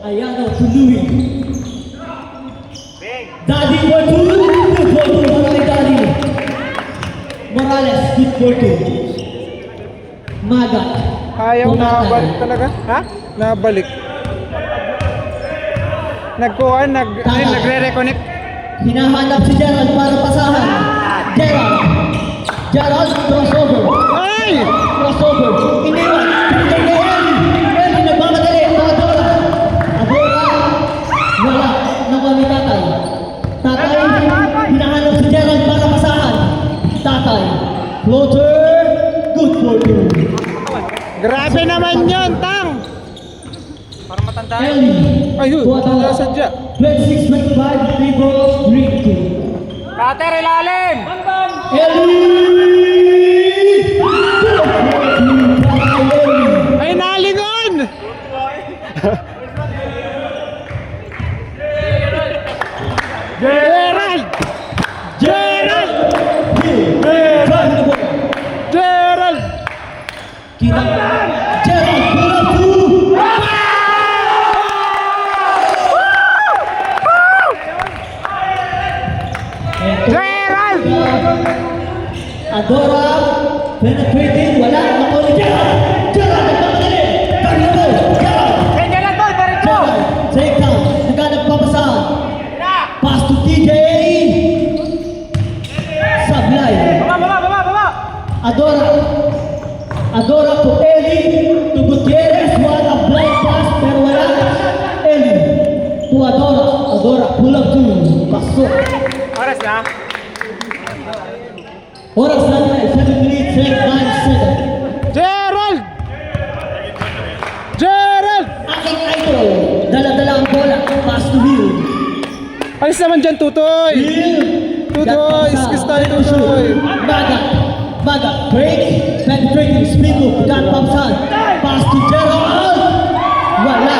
Ayano to Louis. Daddy for two. Good for two. Maraming Daddy. Morales, good for two. Magat. Ayaw na balik talaga? Ha? Nabalik. Nagkuhan, nagre-reconnect. Hinahanap si Gerald para pasahan. Gerald, crossover. Ay! Crossover. Iniwan. Pinigay ni Eli nagmamadali. Adora. Wala. Nakuha ni Tatay. Hinahanap si Gerald para pasahan. Tatay. Floater. Good for two. Grabe naman yun, Tang! Para matanda. Eli. Ayun, wala sadya. 26-25, Rivo, Ricky. Cutter, ilalim! Eli! Ay, nalingon! Gerald! Gerald! Gerald! Gerald! Adora, penetrating, wala, nakuha ni Gerald! Gerald, nagpapadali! Carnival, Gerald! Kaya na to, diretso! Gerald, take down, nagpapasahan. Pass to TJ! Sablay. Baba! Adora to Eli, to Gutierrez, wala, blind pass, pero wala. Eli, to Adora, pull up to, pasok. Oras na. Oras na tayo, 7 minutes, 9 seconds. Gerald! Gerald! Aking idol, dala-dala ang bola, pass to Hill. Alis naman dyan, Tutoy! Tutoy! Iskis tayo, Tutoy! Magat, break, penetrating, spin move, gun pump side, pass to Gerald. Wala,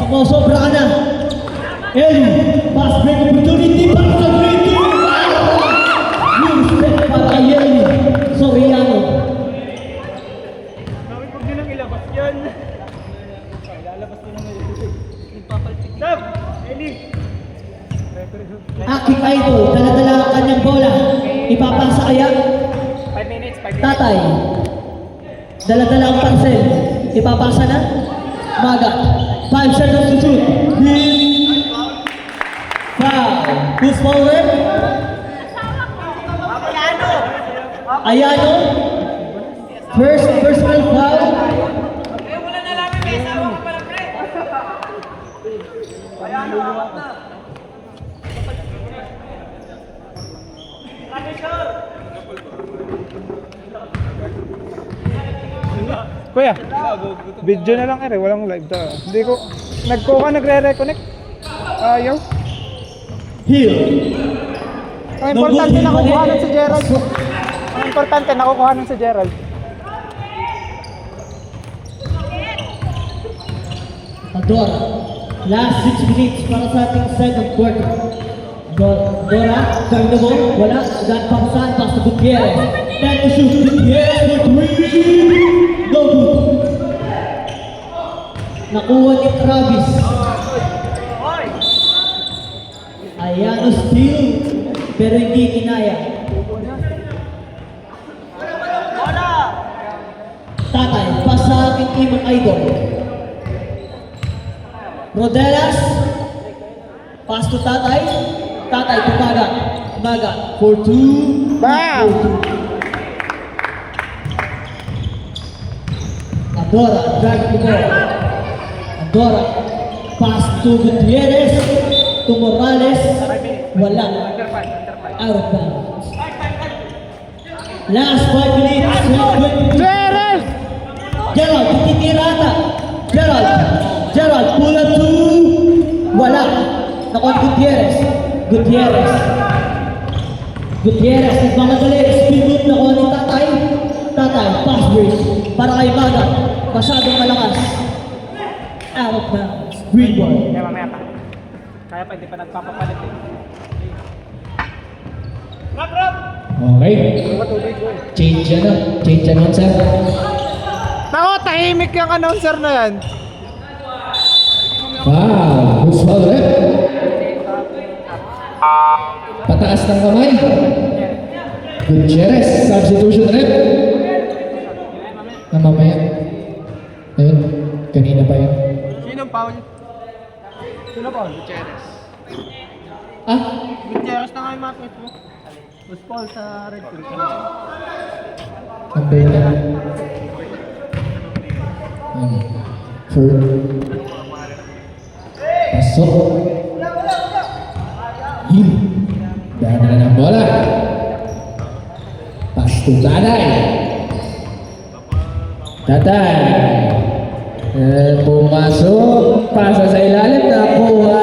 sumusobra ka na. Eli, pass break opportunity, pass to Ricky. New step para kay Eli. Soriano. Huwag nyo nang ilabas yan. Lalabas nyo nang ilabas. Stop! Eli! Aking idol, dala-dala ang kanyang bola. Ipapasa kaya? 5 minutes, 5 minutes. Tatay, dala-dala ang parcel. Ipapasa na? Magat, 5 seconds to shoot. Hit. Foul. Who's forward? Ayano. First personal foul. Wala na lang, may asawa ka pala, pre. Ayano. Kuya, video na lang walang live daw. Hindi ko, nagre-reconnect. Ayaw. Hill. Ang importante nakukuha nun si Gerald. Ang importante nakukuha nun si Gerald. Adora. Last 6 minutes para sa ating second quarter. Dora, Carnival, wala. Gun pump side, pass to Gutierrez. Then to shoot, Gutierrez for 3. No good. Nakuha ni Travis. Ayano steal, pero hindi kinaya. Tatay, pass sa aking imang idol. Rodelas, pass to Tatay. Tatay to Magat for 2. Bam! Adora, drag the ball. Adora, pass to Gutierrez, to Morales. Wala. Out of bounds. Last 5 minutes. Gerald! Gerald, titira ata. Gerald, pull up to. Wala. Nakon Gutierrez, nagmamadali. Speed move na ni Tatay. Pass break. Para kay Magat. Masyadong malakas. Out of bounds. Green ball. Kaya mamaya pa. Kaya pa, hindi pa nagpapapalit eh. Okay. Change announcer. Nako, tahimik yung announcer na yan. Wow, who's foul rep? Pataas ng kamay. Gutierrez, substitution rep. Na mamaya. Ayun, kanina pa yan. Sinong foul? Sino foul? Gutierrez. Ah, Gutierrez na nga yung matwit mo. Was foul sa red crew. ang bela. Pasok. Him. Dahil na ng bola. Pas to Tatay. Tatay. Pumasok. Pasa sa ilalim. Nakuha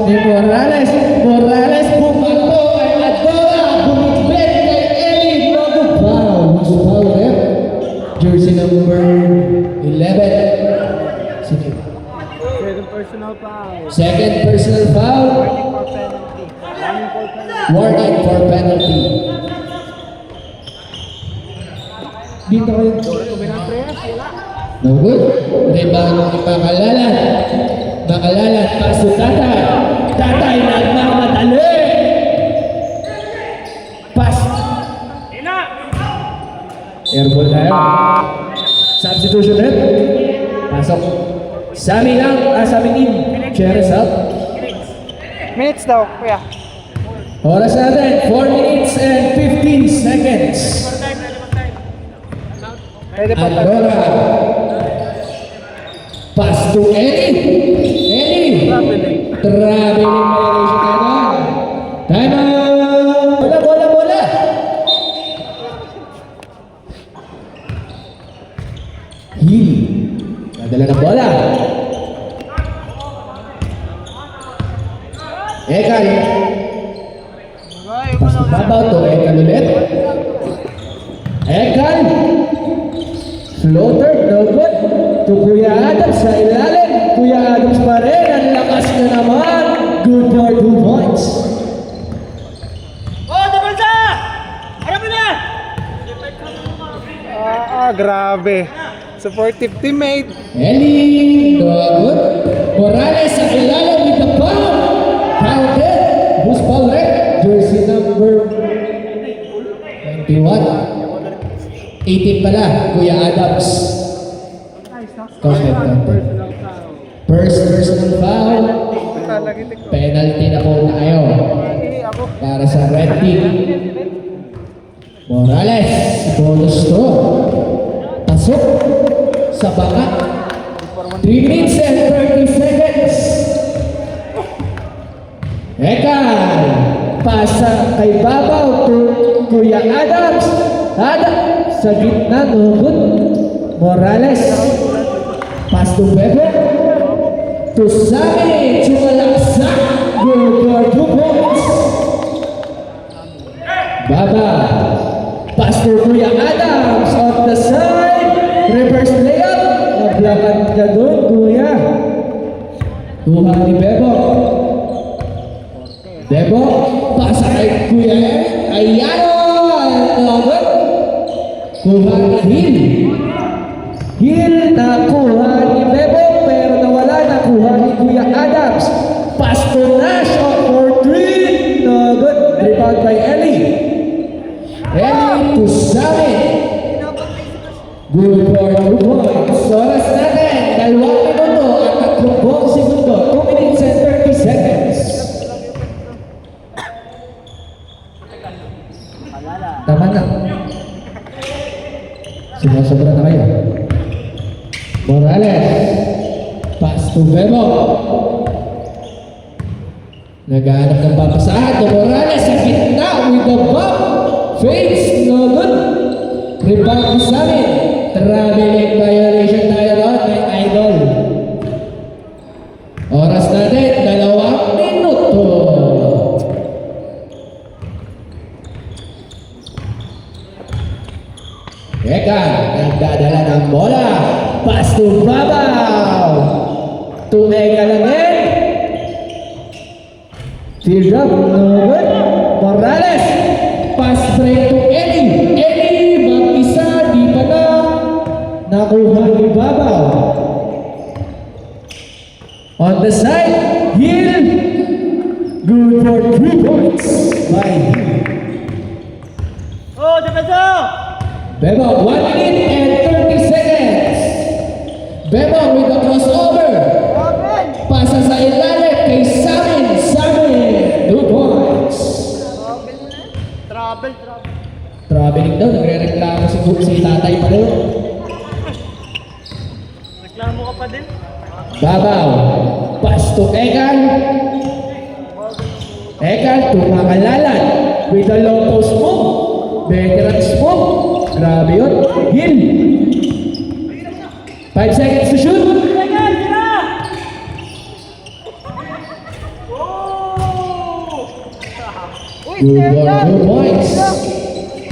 ni Morales. Morales pumakbo kay Adora. Bumibet kay Eli. Wow. Who's foul rep? Jersey number 11. Sige. Second personal foul. Second personal foul. Warning for penalty. Warning for penalty. Dito kayo. No good. Rebound ni Makalalan. Makalalan. Paso Tatay. Tatay nagmamadali. Pass. Airball tayo. Substitution rep. Pasok. Sami lang. Sami in. Cheers up. Minutes daw, kuya. Oras natin, 4 minutes and 15 seconds. Pwede pa tayo. Andorra. Pass to Eli. Eli. Traveling violation tayo doon. Time out. Bola, bola, bola. Heal. Nadala ng bola. Ekal. Pas babaw to Ekal ulit. Ekal. Floater, no good. To Kuya Adams sa ilalim. Kuya Adams pa rin. Ang lakas na naman. Good for 2 points. Oh, depensa! Harap mo na! Grabe. Supportive teammate. Eli, no good. Morales sa ilalim with the ball. Counted. Who's ball red? Jersey number 21. 18 pala, Kuya Adams. Counted. First personal foul. Penalty na po tayo para sa red team. Morales, bonus throw. Pasok sa baka. 3 minutes and 30 seconds. Ekal, pasa kay Babaw to Kuya Adams. Adams sa gitna, no good. Morales, pass to Bebe. To Sami, Chumalaksa. Good for 2 points. Baba, pass to Kuya Adams on the side. Reverse layup. Nablakan ka doon, Kuya. Kuha ni Bebo. Bebo, pasa kay Kuya Eric. Ayano! Nogot. Kuha ni Hill. Hill nakuha ni Bebo pero nawala. Nakuha ni Kuya Adams. Pass to Nash for 3. Nogot. Rebound by Eli. Eli to Sami. Good for 2 points. Oras natin, 2 minuto at 30 segundo. 2 minutes and 30 seconds. Tama na. Sumusobra na kayo. Morales. Pass to Bebo. Naghahanap ng papasahan to Morales sa gitna with the bump. Fades, no good. Rebound sa amin. Traveling violation tayo doon, may idol. Oras natin, 2 minuto. Eka, nagdadala ng bola. Pass to Babaw. To Eka lang eh. Field up, no good. Morales. Pass straight to Eli. Eli, mag-isa, di pa na. Nakuha ni Babaw. On the side, Hill. Good for 3 points by Hill. Oh, depensa! Bebong, 1 minute and 30 seconds. Bebong with the crossover. Pasa sa ilalim kay Samin. Samin, 2 points. Travel. Traveling daw, nagre-reklamo si tatay pa rin. Reklamo ka pa din? Babaw, pass to Egan. Egan, tumakalalan with the low post move. Veterans move. Grabe yun. Hill. 5 seconds to shoot. Sige, sila! Good for 2 points.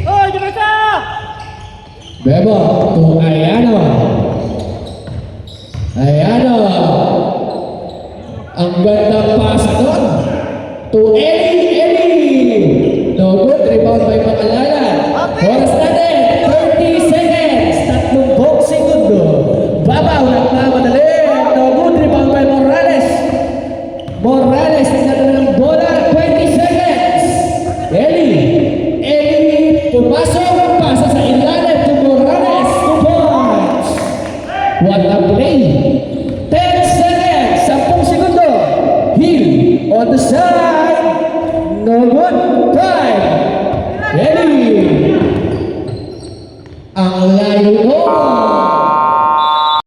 Oh, depensa! Bebo to Ayano. Ayano. Ang gandang pasa doon. To Eli. No good. Rebound by Makalalan. Oras natin. 30 seconds. 30 segundo. Babaw nagmamadali. No good. Rebound by Morales. Morales nagdadala ng bola. 20 seconds. Eli. Eli pumasok. Pasa sa ilalim to Morales. 2 points. What a play. 10 seconds. 10 segundo. Hill on the side. No good. Time. Eli. Ang